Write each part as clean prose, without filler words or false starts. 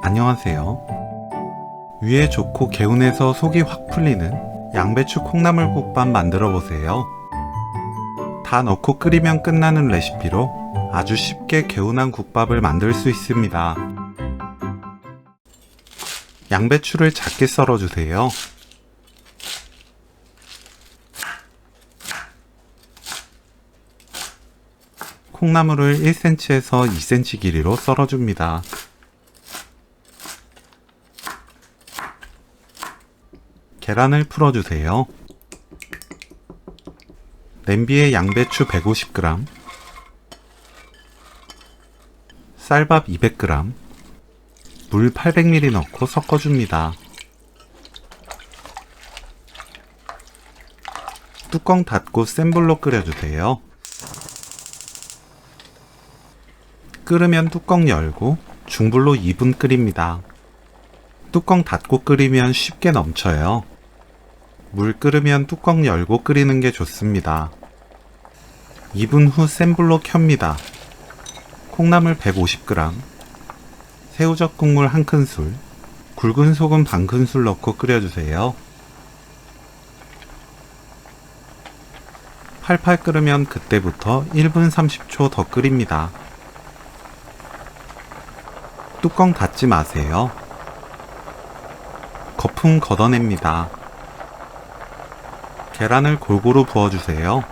안녕하세요. 위에 좋고 개운해서 속이 확 풀리는 양배추 콩나물국밥 만들어 보세요. 다 넣고 끓이면 끝나는 레시피로 아주 쉽게 개운한 국밥을 만들 수 있습니다. 양배추를 작게 썰어 주세요. 콩나물을 1cm에서 2cm 길이로 썰어 줍니다. 계란을 풀어주세요. 냄비에 양배추 150g, 쌀밥 200g, 물 800ml 넣고 섞어줍니다. 뚜껑 닫고 센 불로 끓여주세요. 끓으면 뚜껑 열고 중불로 2분 끓입니다. 뚜껑 닫고 끓이면 쉽게 넘쳐요. 물 끓으면 뚜껑 열고 끓이는 게 좋습니다. 2분 후 센 불로 켭니다. 콩나물 150g, 새우젓 국물 1큰술, 굵은 소금 반큰술 넣고 끓여주세요. 팔팔 끓으면 그때부터 1분 30초 더 끓입니다. 뚜껑 닫지 마세요. 거품 걷어냅니다. 계란을 골고루 부어주세요.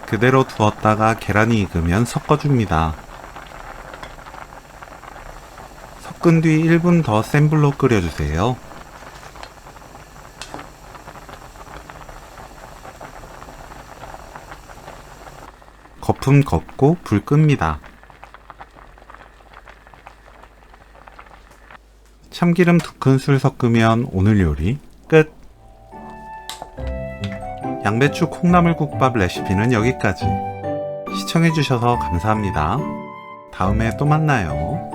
그대로 두었다가 계란이 익으면 섞어줍니다. 섞은 뒤 1분 더 센 불로 끓여주세요. 거품 걷고 불 끕니다. 참기름 2큰술 섞으면 오늘 요리 끝! 양배추 콩나물국밥 레시피는 여기까지. 시청해주셔서 감사합니다. 다음에 또 만나요.